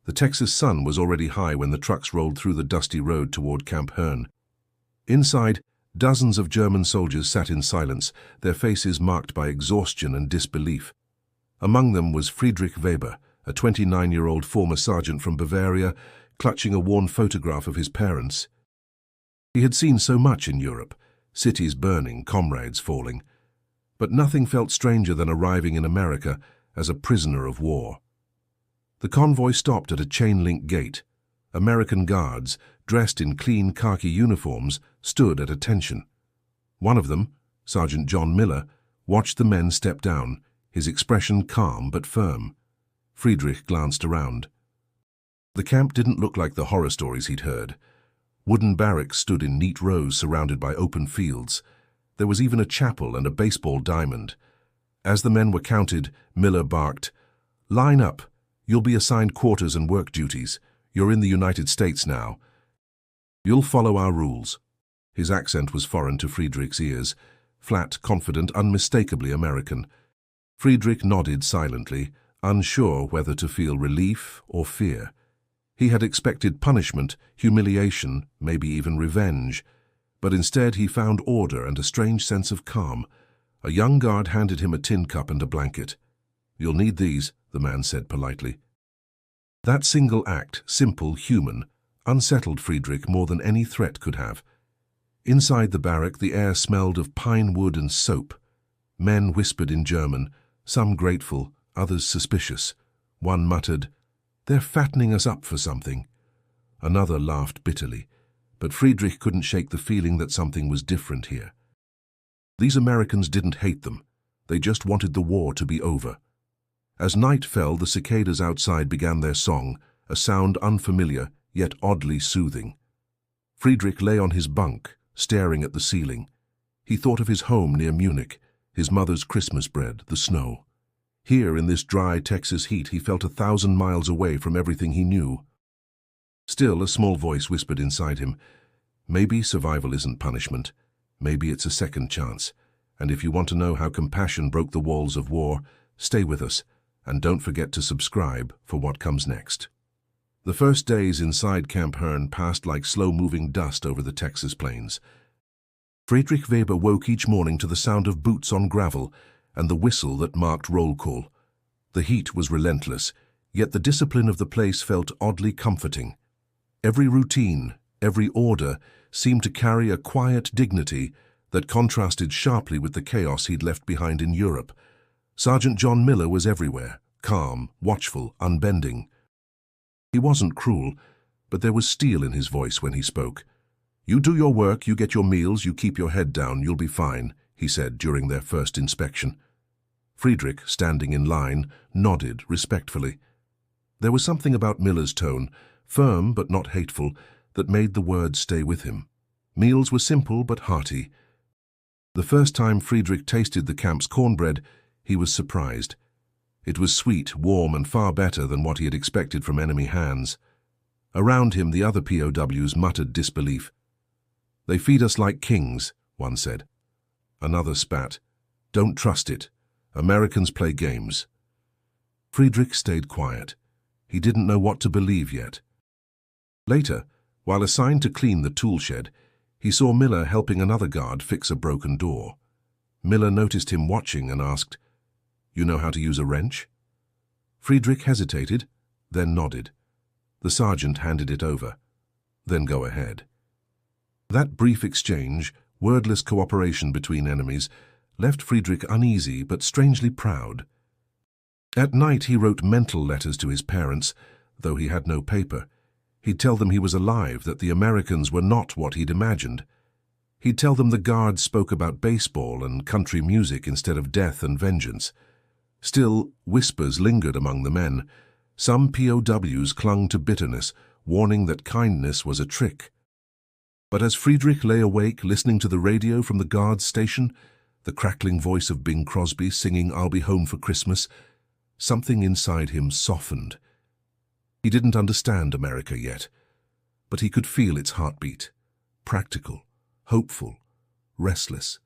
The Texas sun was already high when the trucks rolled through the dusty road toward Camp Hearn. Inside, dozens of German soldiers sat in silence, their faces marked by exhaustion and disbelief. Among them was Friedrich Weber, a 29-year-old former sergeant from Bavaria, clutching a worn photograph of his parents. He had seen so much in Europe, cities burning, comrades falling. But nothing felt stranger than arriving in America as a prisoner of war. The convoy stopped at a chain-link gate. American guards, dressed in clean khaki uniforms, stood at attention. One of them, Sergeant John Miller, watched the men step down, his expression calm but firm. Friedrich glanced around. The camp didn't look like the horror stories he'd heard. Wooden barracks stood in neat rows surrounded by open fields. There was even a chapel and a baseball diamond. As the men were counted, Miller barked, "Line up. You'll be assigned quarters and work duties. You're in the United States now. You'll follow our rules." His accent was foreign to Friedrich's ears, flat, confident, unmistakably American. Friedrich nodded silently, unsure whether to feel relief or fear. He had expected punishment, humiliation, maybe even revenge. But instead he found order and a strange sense of calm. A young guard handed him a tin cup and a blanket. "You'll need these," the man said politely. That single act, simple, human, unsettled Friedrich more than any threat could have. Inside the barrack, the air smelled of pine wood and soap. Men whispered in German, some grateful, others suspicious. One muttered, "They're fattening us up for something." Another laughed bitterly, but Friedrich couldn't shake the feeling that something was different here. These Americans didn't hate them. They just wanted the war to be over. As night fell, the cicadas outside began their song, a sound unfamiliar, yet oddly soothing. Friedrich lay on his bunk, staring at the ceiling. He thought of his home near Munich, his mother's Christmas bread, the snow. Here, in this dry Texas heat, he felt 1,000 miles away from everything he knew. Still, a small voice whispered inside him, "Maybe survival isn't punishment. Maybe it's a second chance. And if you want to know how compassion broke the walls of war, stay with us. And don't forget to subscribe for what comes next." The first days inside Camp Hearn passed like slow-moving dust over the Texas plains. Friedrich Weber woke each morning to the sound of boots on gravel and the whistle that marked roll call. The heat was relentless, yet the discipline of the place felt oddly comforting. Every routine, every order, seemed to carry a quiet dignity that contrasted sharply with the chaos he'd left behind in Europe. Sergeant John Miller was everywhere, calm, watchful, unbending. He wasn't cruel, but there was steel in his voice when he spoke. "You do your work, you get your meals, you keep your head down, you'll be fine," he said during their first inspection. Friedrich, standing in line, nodded respectfully. There was something about Miller's tone, firm but not hateful, that made the words stay with him. Meals were simple but hearty. The first time Friedrich tasted the camp's cornbread, he was surprised. It was sweet, warm, and far better than what he had expected from enemy hands. Around him, the other POWs muttered disbelief. "They feed us like kings," one said. Another spat. "Don't trust it. Americans play games." Friedrich stayed quiet. He didn't know what to believe yet. Later, while assigned to clean the tool shed, he saw Miller helping another guard fix a broken door. Miller noticed him watching and asked, "You know how to use a wrench?" Friedrich hesitated, then nodded. The sergeant handed it over. "Then go ahead." That brief exchange, wordless cooperation between enemies, left Friedrich uneasy but strangely proud. At night he wrote mental letters to his parents, though he had no paper. He'd tell them he was alive, that the Americans were not what he'd imagined. He'd tell them the guards spoke about baseball and country music instead of death and vengeance. Still, whispers lingered among the men. Some POWs clung to bitterness, warning that kindness was a trick. But as Friedrich lay awake, listening to the radio from the guards station, the crackling voice of Bing Crosby singing "I'll Be Home for Christmas," something inside him softened. He didn't understand America yet, but he could feel its heartbeat, practical, hopeful, restless.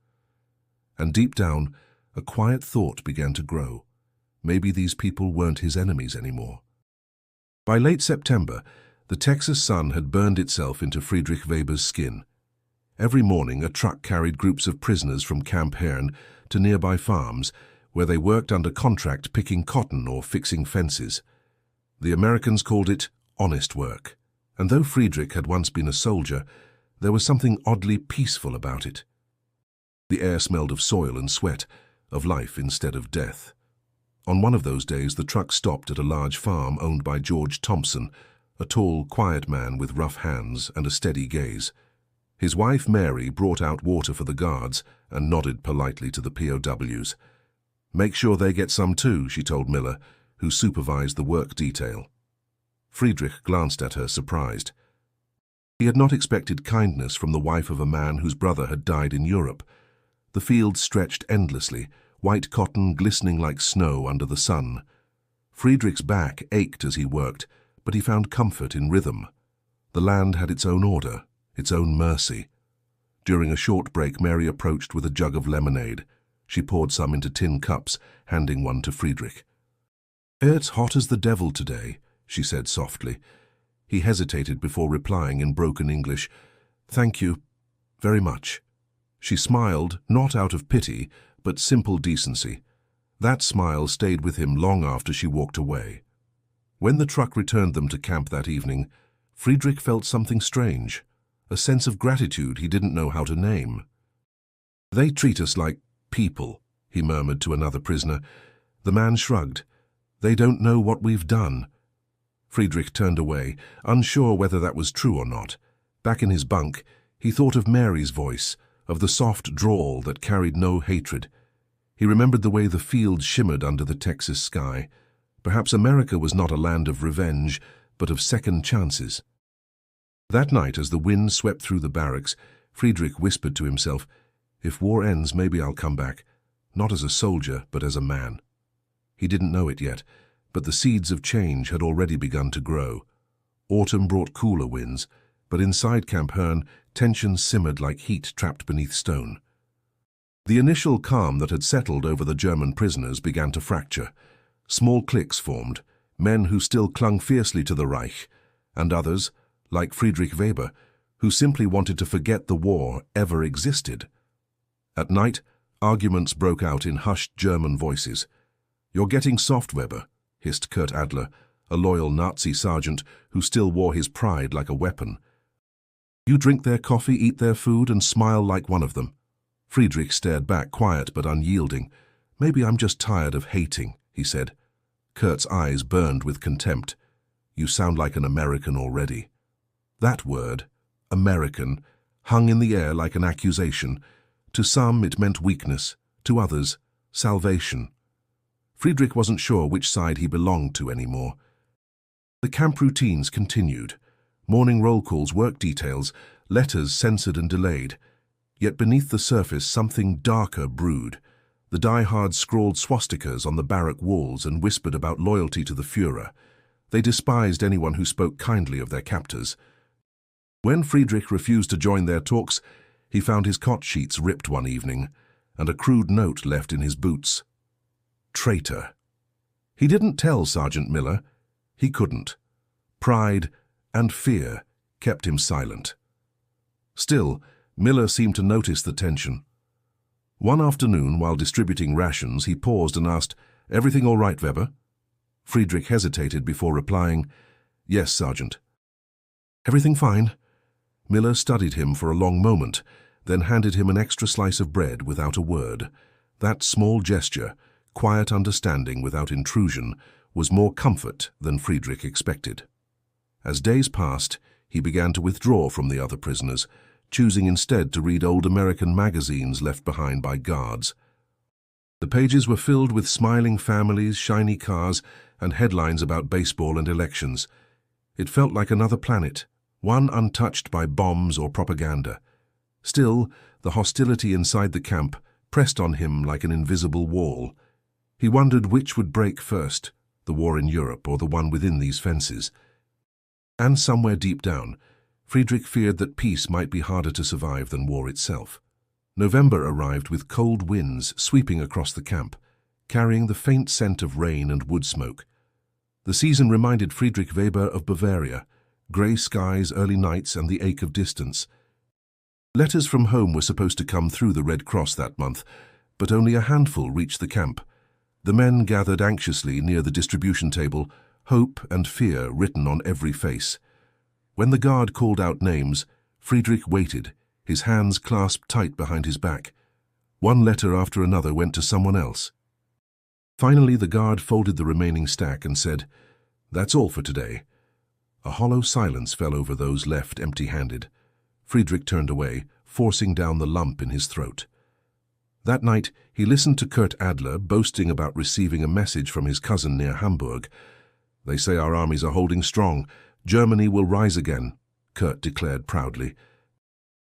And deep down, a quiet thought began to grow. Maybe these people weren't his enemies anymore. By late September, the Texas sun had burned itself into Friedrich Weber's skin. Every morning, a truck carried groups of prisoners from Camp Herne to nearby farms, where they worked under contract picking cotton or fixing fences. The Americans called it honest work, and though Friedrich had once been a soldier, there was something oddly peaceful about it. The air smelled of soil and sweat, of life instead of death. On one of those days, the truck stopped at a large farm owned by George Thompson, a tall, quiet man with rough hands and a steady gaze. His wife, Mary, brought out water for the guards and nodded politely to the POWs. "Make sure they get some too," she told Miller, who supervised the work detail. Friedrich glanced at her, surprised. He had not expected kindness from the wife of a man whose brother had died in Europe. The fields stretched endlessly, white cotton glistening like snow under the sun. Friedrich's back ached as he worked, but he found comfort in rhythm. The land had its own order, its own mercy. During a short break, Mary approached with a jug of lemonade. She poured some into tin cups, handing one to Friedrich. "It's hot as the devil today," she said softly. He hesitated before replying in broken English, "Thank you, very much." She smiled, not out of pity, but simple decency. That smile stayed with him long after she walked away. When the truck returned them to camp that evening, Friedrich felt something strange, a sense of gratitude he didn't know how to name. "They treat us like people," he murmured to another prisoner. The man shrugged. "They don't know what we've done." Friedrich turned away, unsure whether that was true or not. Back in his bunk, he thought of Mary's voice, of the soft drawl that carried no hatred. He remembered the way the fields shimmered under the Texas sky. Perhaps America was not a land of revenge, but of second chances. That night, as the wind swept through the barracks, Friedrich whispered to himself, "If war ends, maybe I'll come back, not as a soldier, but as a man." He didn't know it yet, but the seeds of change had already begun to grow. Autumn brought cooler winds, but inside Camp Herne, tension simmered like heat trapped beneath stone. The initial calm that had settled over the German prisoners began to fracture. Small cliques formed, men who still clung fiercely to the Reich, and others, like Friedrich Weber, who simply wanted to forget the war ever existed. At night, arguments broke out in hushed German voices. "You're getting soft, Weber," hissed Kurt Adler, a loyal Nazi sergeant who still wore his pride like a weapon. "You drink their coffee, eat their food, and smile like one of them." Friedrich stared back, quiet but unyielding. "Maybe I'm just tired of hating," he said. Kurt's eyes burned with contempt. "You sound like an American already." That word, American, hung in the air like an accusation. To some it meant weakness, to others, salvation. Friedrich wasn't sure which side he belonged to anymore. The camp routines continued. Morning roll calls, work details, letters censored and delayed. Yet beneath the surface something darker brewed. The diehards scrawled swastikas on the barrack walls and whispered about loyalty to the Führer. They despised anyone who spoke kindly of their captors. When Friedrich refused to join their talks, he found his cot sheets ripped one evening, and a crude note left in his boots. Traitor. He didn't tell Sergeant Miller. He couldn't. Pride and fear kept him silent. Still, Miller seemed to notice the tension. One afternoon, while distributing rations, he paused and asked, "Everything all right, Weber?" Friedrich hesitated before replying, "Yes, Sergeant." "Everything fine?" Miller studied him for a long moment, then handed him an extra slice of bread without a word. That small gesture, quiet understanding without intrusion, was more comfort than Friedrich expected. As days passed, he began to withdraw from the other prisoners, choosing instead to read old American magazines left behind by guards. The pages were filled with smiling families, shiny cars, and headlines about baseball and elections. It felt like another planet, one untouched by bombs or propaganda. Still, the hostility inside the camp pressed on him like an invisible wall. He wondered which would break first, the war in Europe or the one within these fences. And somewhere deep down, Friedrich feared that peace might be harder to survive than war itself. November arrived with cold winds sweeping across the camp, carrying the faint scent of rain and wood smoke. The season reminded Friedrich Weber of Bavaria, grey skies, early nights, and the ache of distance. Letters from home were supposed to come through the Red Cross that month, but only a handful reached the camp. The men gathered anxiously near the distribution table, hope and fear written on every face. When the guard called out names, Friedrich waited, his hands clasped tight behind his back. One letter after another went to someone else. Finally, the guard folded the remaining stack and said, "That's all for today." A hollow silence fell over those left empty-handed. Friedrich turned away, forcing down the lump in his throat. That night, he listened to Kurt Adler boasting about receiving a message from his cousin near Hamburg. "They say our armies are holding strong. Germany will rise again," Kurt declared proudly.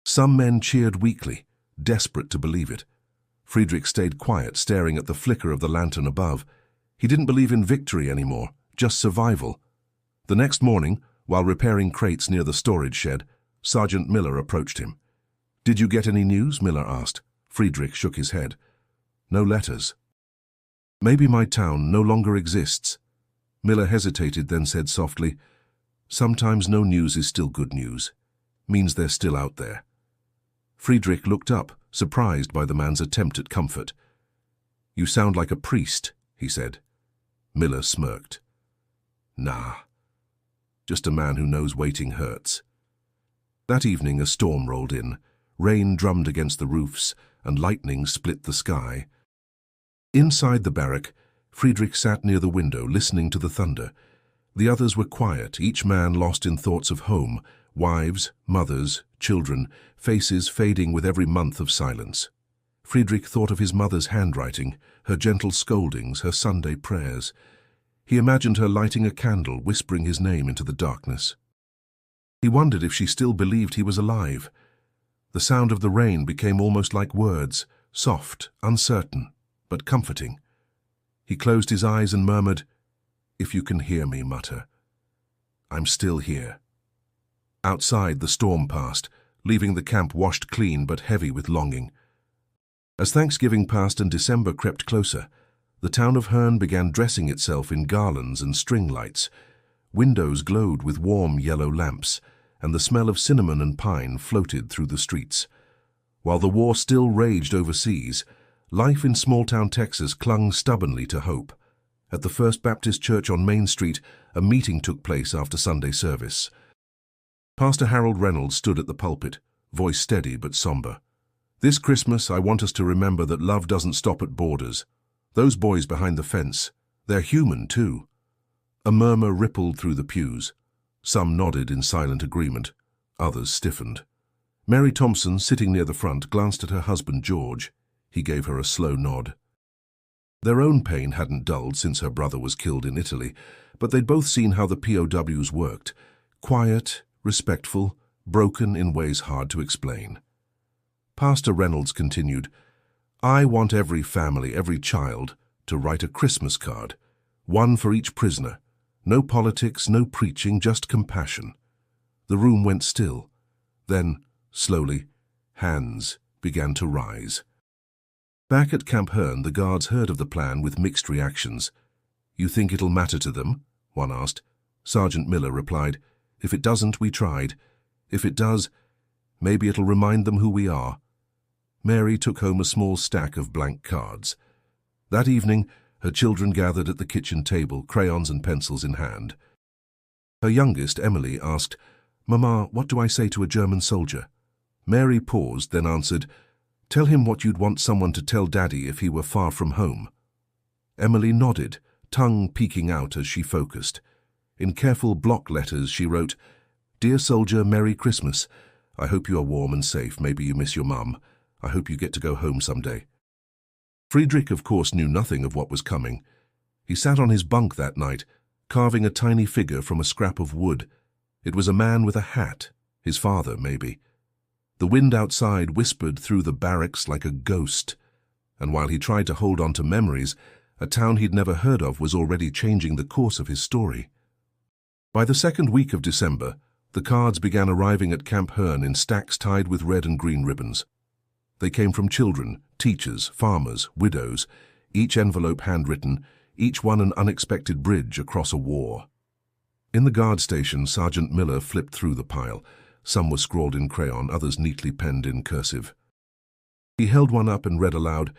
Some men cheered weakly, desperate to believe it. Friedrich stayed quiet, staring at the flicker of the lantern above. He didn't believe in victory anymore, just survival. The next morning, while repairing crates near the storage shed, Sergeant Miller approached him. "Did you get any news?" Miller asked. Friedrich shook his head. "No letters." "Maybe my town no longer exists." Miller hesitated, then said softly, "Sometimes no news is still good news. Means they're still out there." Friedrich looked up, surprised by the man's attempt at comfort. "You sound like a priest," he said. Miller smirked. "Nah, just a man who knows waiting hurts." That evening a storm rolled in. Rain drummed against the roofs, and lightning split the sky. Inside the barrack, Friedrich sat near the window, listening to the thunder. The others were quiet, each man lost in thoughts of home, wives, mothers, children, faces fading with every month of silence. Friedrich thought of his mother's handwriting, her gentle scoldings, her Sunday prayers. He imagined her lighting a candle, whispering his name into the darkness. He wondered if she still believed he was alive. The sound of the rain became almost like words, soft, uncertain, but comforting. He closed his eyes and murmured, "If you can hear me, Mutter, I'm still here." Outside, the storm passed, leaving the camp washed clean but heavy with longing. As Thanksgiving passed and December crept closer, the town of Herne began dressing itself in garlands and string lights. Windows glowed with warm yellow lamps, and the smell of cinnamon and pine floated through the streets. While the war still raged overseas, life in small-town Texas clung stubbornly to hope. At the First Baptist Church on Main Street, a meeting took place after Sunday service. Pastor Harold Reynolds stood at the pulpit, voice steady but somber. "This Christmas, I want us to remember that love doesn't stop at borders. Those boys behind the fence, they're human too." A murmur rippled through the pews. Some nodded in silent agreement, others stiffened. Mary Thompson, sitting near the front, glanced at her husband George. He gave her a slow nod. Their own pain hadn't dulled since her brother was killed in Italy, but they'd both seen how the POWs worked. Quiet, respectful, broken in ways hard to explain. Pastor Reynolds continued, "I want every family, every child, to write a Christmas card, one for each prisoner. No politics, no preaching, just compassion." The room went still. Then, slowly, hands began to rise. Back at Camp Herne, the guards heard of the plan with mixed reactions. "You think it'll matter to them?" one asked. Sergeant Miller replied, "If it doesn't, we tried. If it does, maybe it'll remind them who we are." Mary took home a small stack of blank cards. That evening, her children gathered at the kitchen table, crayons and pencils in hand. Her youngest, Emily, asked, "Mama, what do I say to a German soldier?" Mary paused, then answered, "Tell him what you'd want someone to tell Daddy if he were far from home." Emily nodded, tongue peeking out as she focused. In careful block letters she wrote, "Dear soldier, Merry Christmas. I hope you are warm and safe. Maybe you miss your mum. I hope you get to go home someday." Friedrich, of course, knew nothing of what was coming. He sat on his bunk that night, carving a tiny figure from a scrap of wood. It was a man with a hat, his father, maybe. The wind outside whispered through the barracks like a ghost, and while he tried to hold on to memories, a town he'd never heard of was already changing the course of his story. By the second week of December, the cards began arriving at Camp Herne in stacks tied with red and green ribbons. They came from children, teachers, farmers, widows, each envelope handwritten, each one an unexpected bridge across a war. In the guard station, Sergeant Miller flipped through the pile. Some were scrawled in crayon, others neatly penned in cursive. He held one up and read aloud,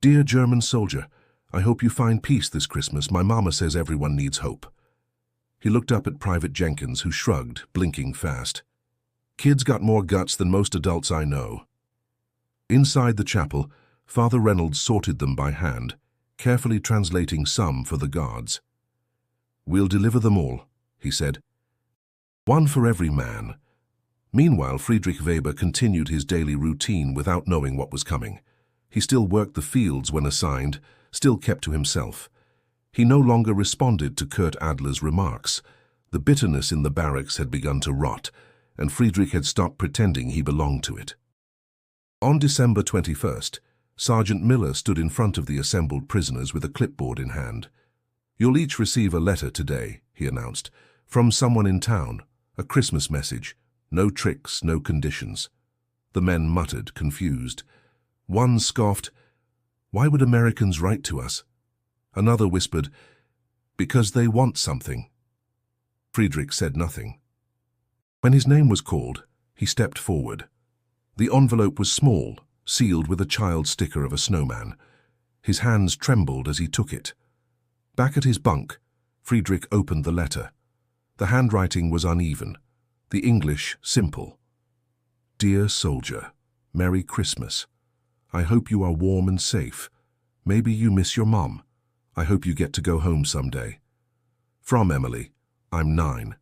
"Dear German soldier, I hope you find peace this Christmas. My mama says everyone needs hope." He looked up at Private Jenkins, who shrugged, blinking fast. "Kids got more guts than most adults I know." Inside the chapel, Father Reynolds sorted them by hand, carefully translating some for the guards. "We'll deliver them all," he said. "One for every man." Meanwhile, Friedrich Weber continued his daily routine without knowing what was coming. He still worked the fields when assigned, still kept to himself. He no longer responded to Kurt Adler's remarks. The bitterness in the barracks had begun to rot, and Friedrich had stopped pretending he belonged to it. On December 21st, Sergeant Miller stood in front of the assembled prisoners with a clipboard in hand. "You'll each receive a letter today," he announced, "from someone in town, a Christmas message. No tricks, no conditions." The men muttered, confused. One scoffed, "Why would Americans write to us?" Another whispered, "Because they want something." Friedrich said nothing. When his name was called, he stepped forward. The envelope was small, sealed with a child sticker of a snowman. His hands trembled as he took it. Back at his bunk, Friedrich opened the letter. The handwriting was uneven, the English simple. "Dear soldier, Merry Christmas. I hope you are warm and safe. Maybe you miss your mom. I hope you get to go home someday. From Emily, I'm 9.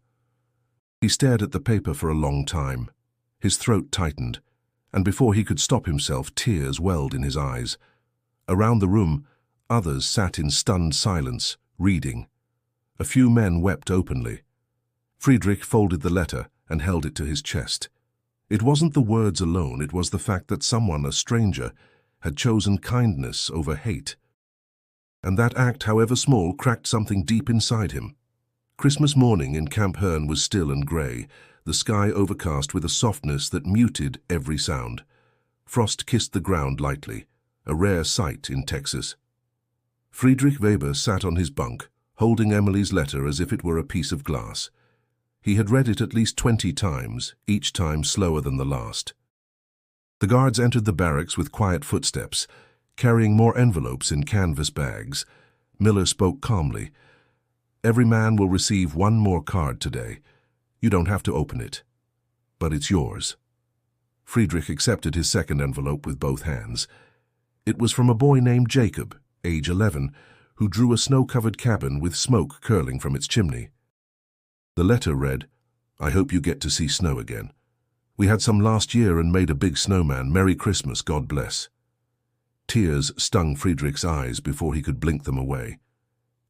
He stared at the paper for a long time. His throat tightened, and before he could stop himself, tears welled in his eyes. Around the room, others sat in stunned silence, reading. A few men wept openly. Friedrich folded the letter and held it to his chest. It wasn't the words alone, it was the fact that someone, a stranger, had chosen kindness over hate. And that act, however small, cracked something deep inside him. Christmas morning in Camp Hearn was still and grey, the sky overcast with a softness that muted every sound. Frost kissed the ground lightly, a rare sight in Texas. Friedrich Weber sat on his bunk, holding Emily's letter as if it were a piece of glass. He had read it at least 20 times, each time slower than the last. The guards entered the barracks with quiet footsteps, carrying more envelopes in canvas bags. Miller spoke calmly. "Every man will receive one more card today. You don't have to open it, but it's yours." Friedrich accepted his second envelope with both hands. It was from a boy named Jacob, age 11, who drew a snow-covered cabin with smoke curling from its chimney. The letter read, "I hope you get to see snow again. We had some last year and made a big snowman. Merry Christmas, God bless." Tears stung Friedrich's eyes before he could blink them away.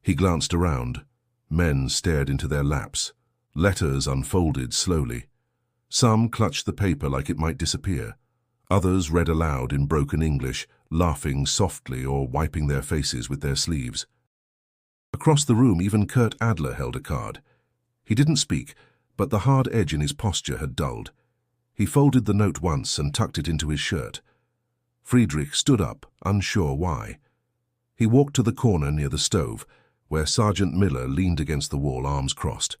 He glanced around. Men stared into their laps. Letters unfolded slowly. Some clutched the paper like it might disappear. Others read aloud in broken English, laughing softly or wiping their faces with their sleeves. Across the room, even Kurt Adler held a card. He didn't speak, but the hard edge in his posture had dulled. He folded the note once and tucked it into his shirt. Friedrich stood up, unsure why. He walked to the corner near the stove, where Sergeant Miller leaned against the wall, arms crossed.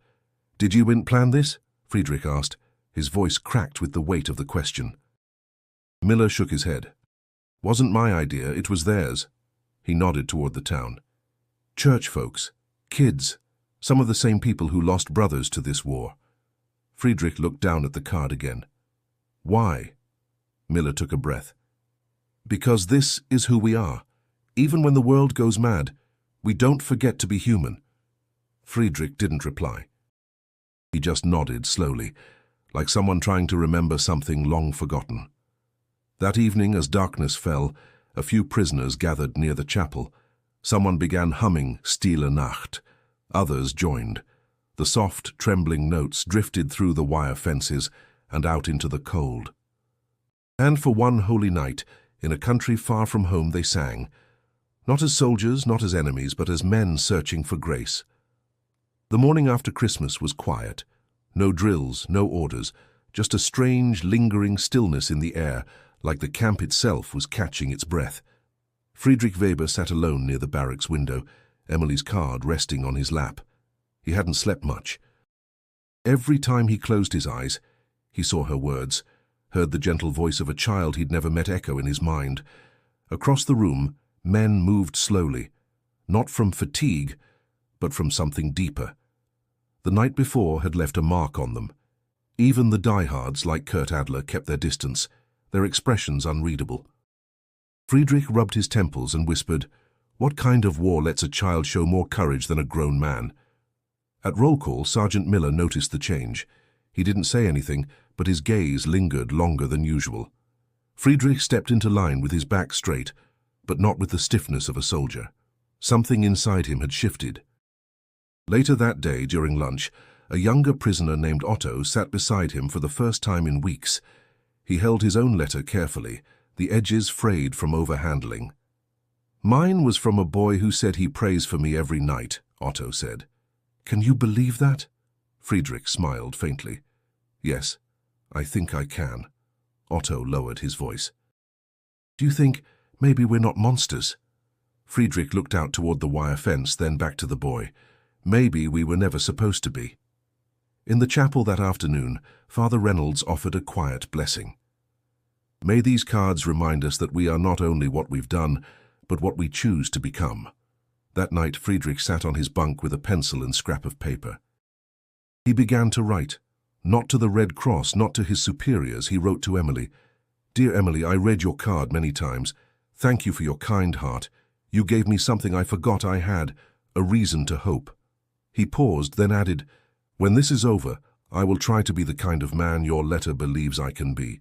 "Did you plan this?" Friedrich asked. His voice cracked with the weight of the question. Miller shook his head. "Wasn't my idea, it was theirs." He nodded toward the town. "Church folks, kids, some of the same people who lost brothers to this war." Friedrich looked down at the card again. "Why?" Miller took a breath. "Because this is who we are. Even when the world goes mad, we don't forget to be human." Friedrich didn't reply. He just nodded slowly, like someone trying to remember something long forgotten. That evening, as darkness fell, a few prisoners gathered near the chapel. Someone began humming Stille Nacht. Others joined. The soft, trembling notes drifted through the wire fences and out into the cold. And for one holy night, in a country far from home, they sang, not as soldiers, not as enemies, but as men searching for grace. The morning after Christmas was quiet. No drills, no orders, just a strange, lingering stillness in the air, like the camp itself was catching its breath. Friedrich Weber sat alone near the barracks window, Emily's card resting on his lap. He hadn't slept much. Every time he closed his eyes, he saw her words, heard the gentle voice of a child he'd never met echo in his mind. Across the room, men moved slowly, not from fatigue, but from something deeper. The night before had left a mark on them. Even the diehards, like Kurt Adler, kept their distance, their expressions unreadable. Friedrich rubbed his temples and whispered, "What kind of war lets a child show more courage than a grown man?" At roll call, Sergeant Miller noticed the change. He didn't say anything, but his gaze lingered longer than usual. Friedrich stepped into line with his back straight, but not with the stiffness of a soldier. Something inside him had shifted. Later that day, during lunch, a younger prisoner named Otto sat beside him for the first time in weeks. He held his own letter carefully, the edges frayed from overhandling. "Mine was from a boy who said he prays for me every night," Otto said. "Can you believe that?" Friedrich smiled faintly. "Yes, I think I can." Otto lowered his voice. "Do you think maybe we're not monsters?" Friedrich looked out toward the wire fence, then back to the boy. "Maybe we were never supposed to be." In the chapel that afternoon, Father Reynolds offered a quiet blessing. "May these cards remind us that we are not only what we've done, but what we choose to become." That night, Friedrich sat on his bunk with a pencil and scrap of paper. He began to write. Not to the Red Cross, not to his superiors. He wrote to Emily. "Dear Emily, I read your card many times. Thank you for your kind heart. You gave me something I forgot I had, a reason to hope." He paused, then added, "When this is over, I will try to be the kind of man your letter believes I can be."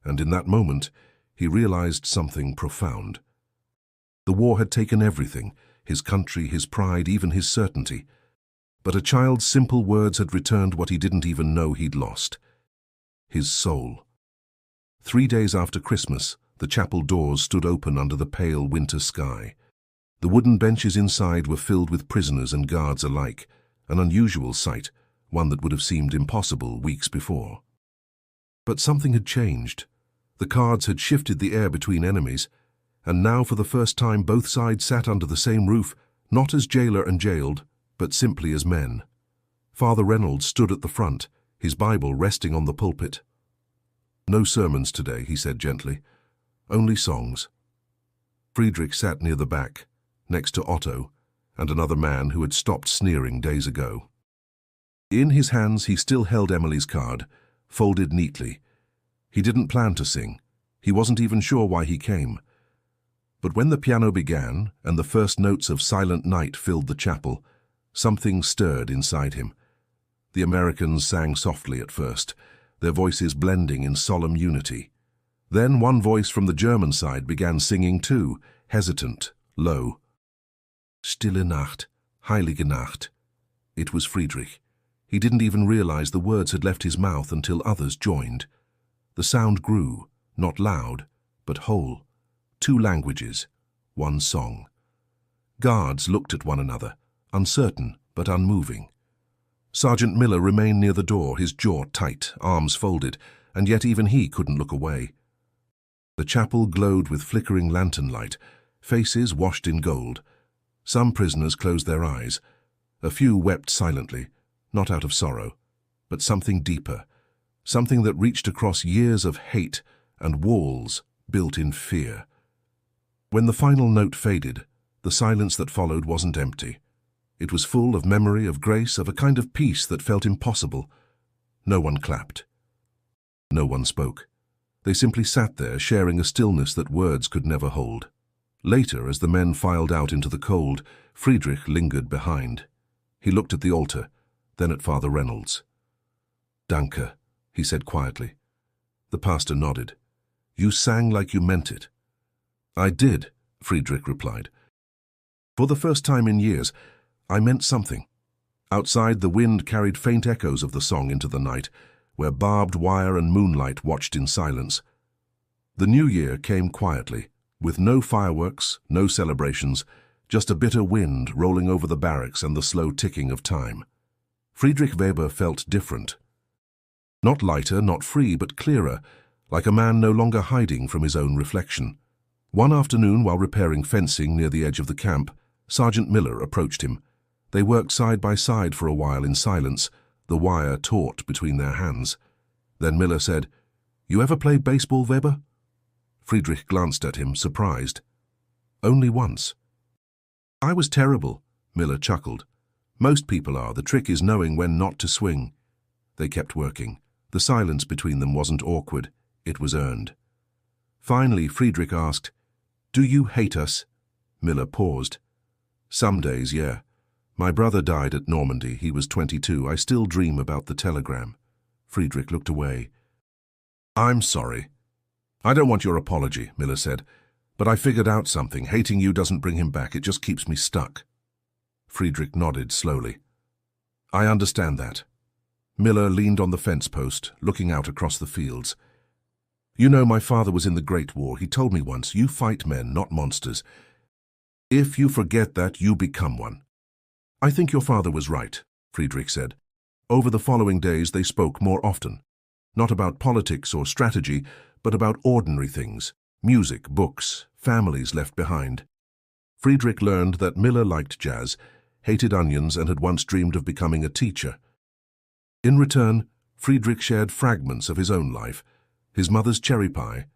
And in that moment, he realized something profound. The war had taken everything, his country, his pride, even his certainty. But a child's simple words had returned what he didn't even know he'd lost: his soul. 3 days after Christmas, the chapel doors stood open under the pale winter sky. The wooden benches inside were filled with prisoners and guards alike, an unusual sight, one that would have seemed impossible weeks before. But something had changed. The cards had shifted the air between enemies, and now for the first time both sides sat under the same roof, not as jailer and jailed, but simply as men. Father Reynolds stood at the front, his Bible resting on the pulpit. "No sermons today," he said gently. "Only songs." Friedrich sat near the back, next to Otto and another man who had stopped sneering days ago. In his hands he still held Emily's card, folded neatly. He didn't plan to sing. He wasn't even sure why he came. But when the piano began and the first notes of Silent Night filled the chapel, something stirred inside him. The Americans sang softly at first, their voices blending in solemn unity. Then one voice from the German side began singing too, hesitant, low. "Stille Nacht, heilige Nacht." It was Friedrich. He didn't even realize the words had left his mouth until others joined. The sound grew, not loud, but whole. 2 languages, 1 song. Guards looked at one another, uncertain but unmoving. Sergeant Miller remained near the door, his jaw tight, arms folded, and yet even he couldn't look away. The chapel glowed with flickering lantern light, faces washed in gold. Some prisoners closed their eyes. A few wept silently, not out of sorrow, but something deeper, something that reached across years of hate and walls built in fear. When the final note faded, the silence that followed wasn't empty. It was full of memory, of grace, of a kind of peace that felt impossible. No one clapped. No one spoke. They simply sat there, sharing a stillness that words could never hold. Later, as the men filed out into the cold, Friedrich lingered behind. He looked at the altar, then at Father Reynolds. "Danke," he said quietly. The pastor nodded. "You sang like you meant it." "I did," Friedrich replied. "For the first time in years, I meant something." Outside, the wind carried faint echoes of the song into the night, where barbed wire and moonlight watched in silence. The new year came quietly, with no fireworks, no celebrations, just a bitter wind rolling over the barracks and the slow ticking of time. Friedrich Weber felt different. Not lighter, not free, but clearer, like a man no longer hiding from his own reflection. One afternoon, while repairing fencing near the edge of the camp, Sergeant Miller approached him. They worked side by side for a while in silence, the wire taut between their hands. Then Miller said, "You ever play baseball, Weber?" Friedrich glanced at him, surprised. "Only once." "I was terrible," Miller chuckled. "Most people are. The trick is knowing when not to swing." They kept working. The silence between them wasn't awkward. It was earned. Finally, Friedrich asked, "Do you hate us?" Miller paused. "Some days, yeah. My brother died at Normandy. He was 22. I still dream about the telegram." Friedrich looked away. "I'm sorry." "I don't want your apology," Miller said. "But I figured out something. Hating you doesn't bring him back. It just keeps me stuck." Friedrich nodded slowly. "I understand that." Miller leaned on the fence post, looking out across the fields. "You know, my father was in the Great War. He told me once, you fight men, not monsters. If you forget that, you become one." "I think your father was right," Friedrich said. Over the following days they spoke more often. Not about politics or strategy, but about ordinary things. Music, books, families left behind. Friedrich learned that Miller liked jazz, hated onions, and had once dreamed of becoming a teacher. In return, Friedrich shared fragments of his own life, his mother's cherry pie,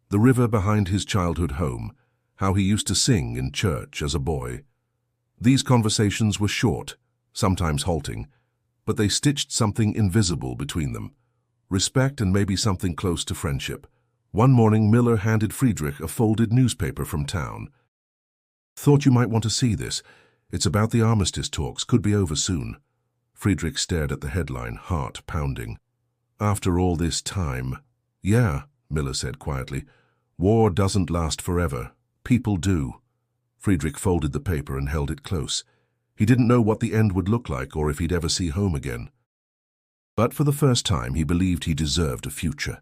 the river behind his childhood home, how he used to sing in church as a boy. These conversations were short, sometimes halting, but they stitched something invisible between them. Respect and maybe something close to friendship. One morning, Miller handed Friedrich a folded newspaper from town. "Thought you might want to see this. It's about the armistice talks. Could be over soon." Friedrich stared at the headline, heart pounding. "After all this time..." "Yeah," Miller said quietly. "War doesn't last forever. People do." Friedrich folded the paper and held it close. He didn't know what the end would look like or if he'd ever see home again. But for the first time, he believed he deserved a future.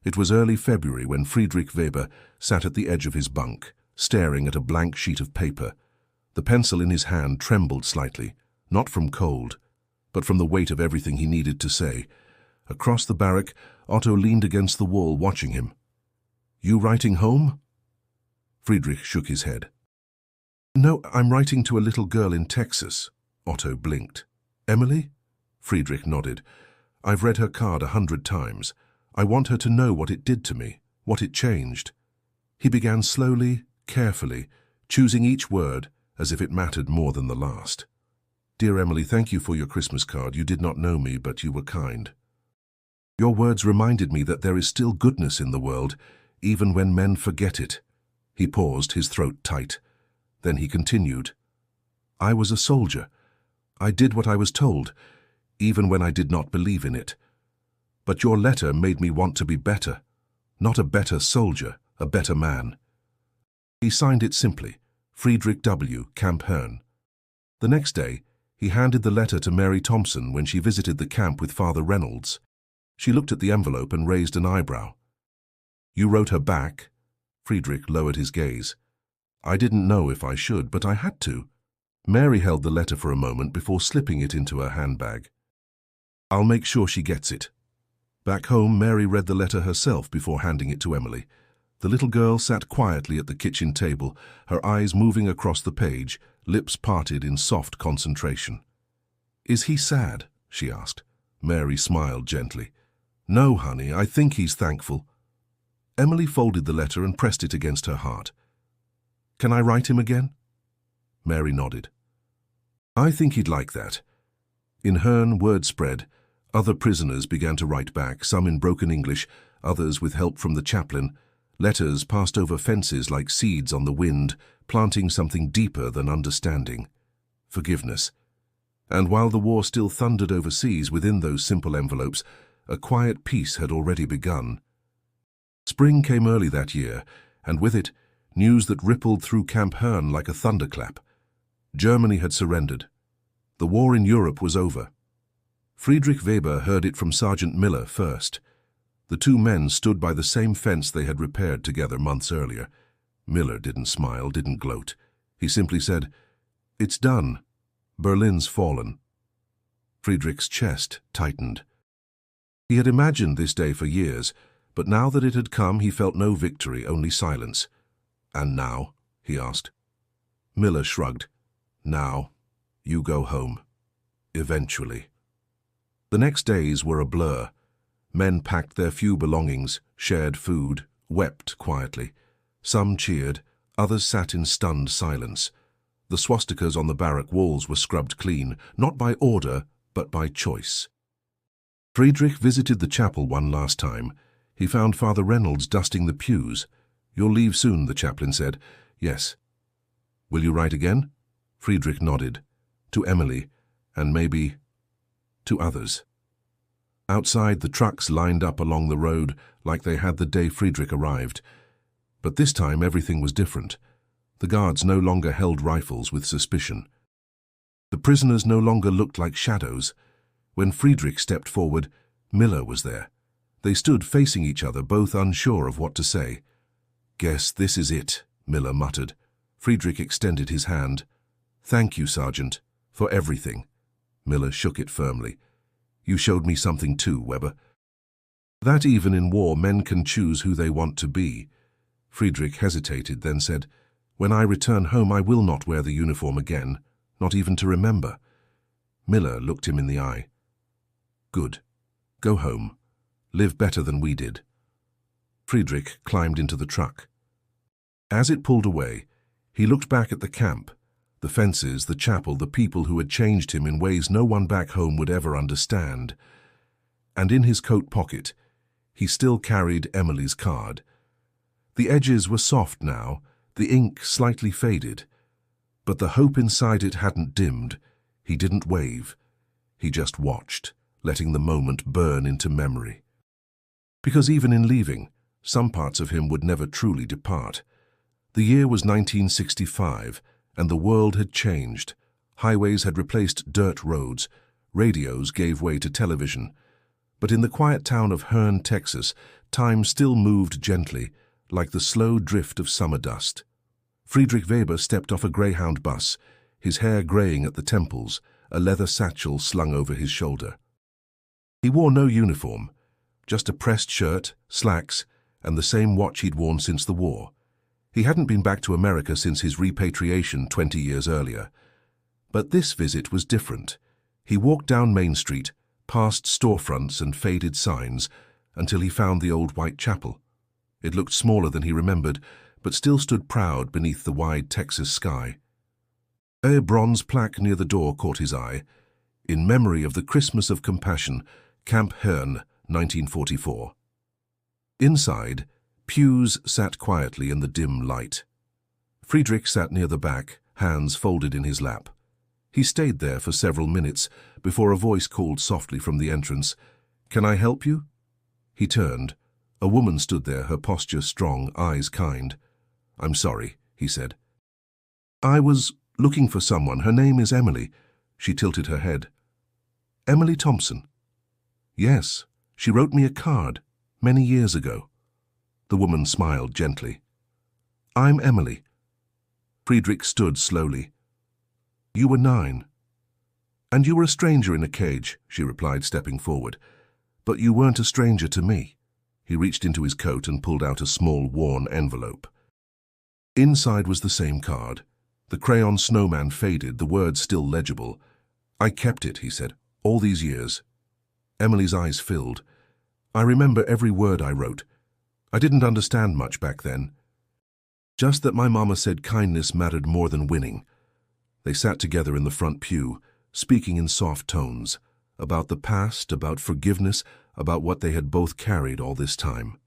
It was early February when Friedrich Weber sat at the edge of his bunk, staring at a blank sheet of paper. The pencil in his hand trembled slightly, not from cold, but from the weight of everything he needed to say. Across the barrack, Otto leaned against the wall, watching him. "You writing home?" Friedrich shook his head. "No, I'm writing to a little girl in Texas." Otto blinked. "Emily?" Friedrich nodded. "I've read her card 100 times. I want her to know what it did to me, what it changed." He began slowly, carefully, choosing each word as if it mattered more than the last. "Dear Emily, thank you for your Christmas card. You did not know me, but you were kind. Your words reminded me that there is still goodness in the world, even when men forget it." He paused, his throat tight. Then he continued. "I was a soldier. I did what I was told, even when I did not believe in it. But your letter made me want to be better. Not a better soldier, a better man." He signed it simply, Friedrich W., Camp Herne. The next day, he handed the letter to Mary Thompson when she visited the camp with Father Reynolds. She looked at the envelope and raised an eyebrow. "You wrote her back?" Friedrich lowered his gaze. "I didn't know if I should, but I had to." Mary held the letter for a moment before slipping it into her handbag. "I'll make sure she gets it." Back home, Mary read the letter herself before handing it to Emily. The little girl sat quietly at the kitchen table, her eyes moving across the page, lips parted in soft concentration. "Is he sad?" she asked. Mary smiled gently. "No, honey, I think he's thankful." Emily folded the letter and pressed it against her heart. "Can I write him again?" Mary nodded. "I think he'd like that." In Herne, word spread. Other prisoners began to write back, some in broken English, others with help from the chaplain. Letters passed over fences like seeds on the wind, planting something deeper than understanding. Forgiveness. And while the war still thundered overseas within those simple envelopes, a quiet peace had already begun. Spring came early that year, and with it, news that rippled through Camp Herne like a thunderclap. Germany had surrendered. The war in Europe was over. Friedrich Weber heard it from Sergeant Miller first. The two men stood by the same fence they had repaired together months earlier. Miller didn't smile, didn't gloat. He simply said, "It's done. Berlin's fallen." Friedrich's chest tightened. He had imagined this day for years, but now that it had come, he felt no victory, only silence. "And now?" he asked. Miller shrugged. Now, you go home. Eventually. The next days were a blur. Men packed their few belongings, shared food, wept quietly. Some cheered, others sat in stunned silence. The swastikas on the barrack walls were scrubbed clean, not by order, but by choice. Friedrich visited the chapel one last time. He found Father Reynolds dusting the pews. "You'll leave soon," the chaplain said. "Yes." "Will you write again?" Friedrich nodded. To Emily, and maybe to others. Outside, the trucks lined up along the road like they had the day Friedrich arrived. But this time everything was different. The guards no longer held rifles with suspicion. The prisoners no longer looked like shadows. When Friedrich stepped forward, Miller was there. They stood facing each other, both unsure of what to say. "Guess this is it," Miller muttered. Friedrich extended his hand. "Thank you, Sergeant, for everything." Miller shook it firmly. "You showed me something too, Weber. That even in war men can choose who they want to be." Friedrich hesitated, then said, "When I return home I will not wear the uniform again, not even to remember." Miller looked him in the eye. "Good. Go home. Live better than we did." Friedrich climbed into the truck. As it pulled away, he looked back at the camp, the fences, the chapel, the people who had changed him in ways no one back home would ever understand. And in his coat pocket, he still carried Emily's card. The edges were soft now, the ink slightly faded, but the hope inside it hadn't dimmed. He didn't wave. He just watched, letting the moment burn into memory. Because even in leaving, some parts of him would never truly depart. The year was 1965, and the world had changed. Highways had replaced dirt roads. Radios gave way to television. But in the quiet town of Hearne, Texas, time still moved gently, like the slow drift of summer dust. Friedrich Weber stepped off a Greyhound bus, his hair graying at the temples, a leather satchel slung over his shoulder. He wore no uniform, just a pressed shirt, slacks, and the same watch he'd worn since the war. He hadn't been back to America since his repatriation 20 years earlier. But this visit was different. He walked down Main Street, past storefronts and faded signs, until he found the old white chapel. It looked smaller than he remembered, but still stood proud beneath the wide Texas sky. A bronze plaque near the door caught his eye. In memory of the Christmas of Compassion, Camp Hearne, 1944. Inside, pews sat quietly in the dim light. Friedrich sat near the back, hands folded in his lap. He stayed there for several minutes before a voice called softly from the entrance, "Can I help you?" He turned. A woman stood there, her posture strong, eyes kind. "I'm sorry," he said. "I was looking for someone. Her name is Emily." She tilted her head. "Emily Thompson?" "Yes, she wrote me a card many years ago." The woman smiled gently. "I'm Emily." Friedrich stood slowly. "You were 9. And you were a stranger in a cage," she replied, stepping forward. "But you weren't a stranger to me." He reached into his coat and pulled out a small, worn envelope. Inside was the same card. The crayon snowman faded, the words still legible. "I kept it," he said, "all these years." Emily's eyes filled. "I remember every word I wrote. I didn't understand much back then. Just that my mama said kindness mattered more than winning." They sat together in the front pew, speaking in soft tones, about the past, about forgiveness, about what they had both carried all this time.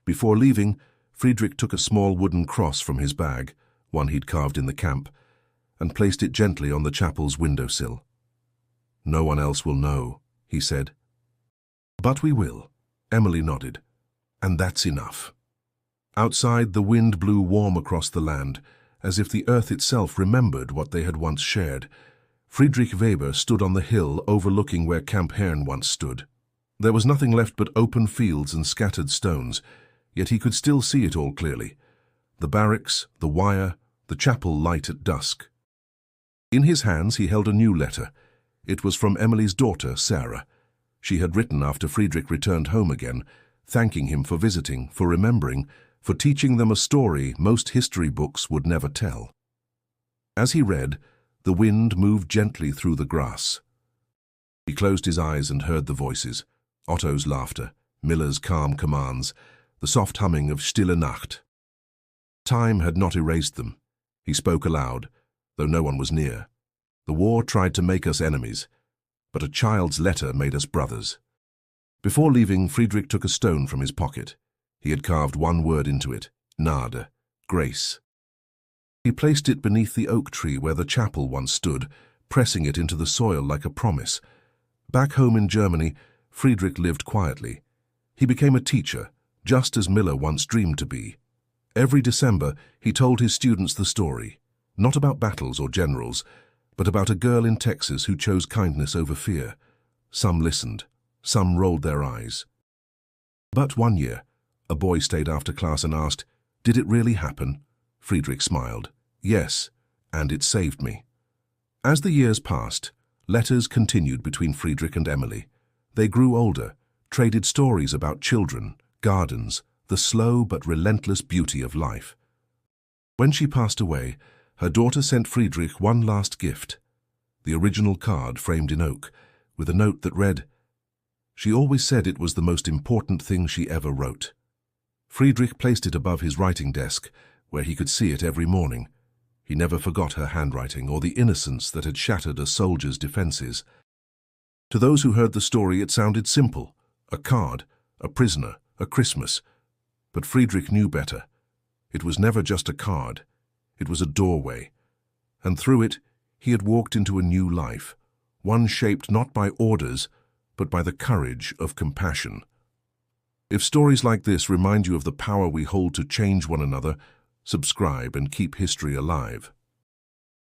Before leaving, Friedrich took a small wooden cross from his bag, one he'd carved in the camp, and placed it gently on the chapel's windowsill. "No one else will know," he said. "But we will," Emily nodded. "And that's enough." Outside, the wind blew warm across the land, as if the earth itself remembered what they had once shared. Friedrich Weber stood on the hill overlooking where Camp Hearne once stood. There was nothing left but open fields and scattered stones, yet he could still see it all clearly. The barracks, the wire, the chapel light at dusk. In his hands he held a new letter. It was from Emily's daughter, Sarah. She had written after Friedrich returned home again, thanking him for visiting, for remembering, for teaching them a story most history books would never tell. As he read, The wind moved gently through the grass. He closed his eyes and heard the voices, Otto's laughter, Miller's calm commands, the soft humming of Stille Nacht. Time had not erased them. He spoke aloud, though no one was near. The war tried to make us enemies, but a child's letter made us brothers. Before leaving, Friedrich took a stone from his pocket. He had carved one word into it, Gnade, grace. He placed it beneath the oak tree where the chapel once stood, pressing it into the soil like a promise. Back home in Germany, Friedrich lived quietly. He became a teacher, just as Miller once dreamed to be. Every December, he told his students the story, not about battles or generals, but about a girl in Texas who chose kindness over fear. Some listened, some rolled their eyes. But one year, a boy stayed after class and asked, "Did it really happen?" Friedrich smiled. "Yes, and it saved me." As the years passed, letters continued between Friedrich and Emily. They grew older, traded stories about children, gardens, the slow but relentless beauty of life. When she passed away, her daughter sent Friedrich one last gift, the original card framed in oak, with a note that read, "She always said it was the most important thing she ever wrote." Friedrich placed it above his writing desk, where he could see it every morning. He never forgot her handwriting or the innocence that had shattered a soldier's defenses. To those who heard the story, it sounded simple, a card, a prisoner, a Christmas. But Friedrich knew better. It was never just a card. It was a doorway. And through it, he had walked into a new life, one shaped not by orders, but by the courage of compassion. If stories like this remind you of the power we hold to change one another, subscribe and keep history alive.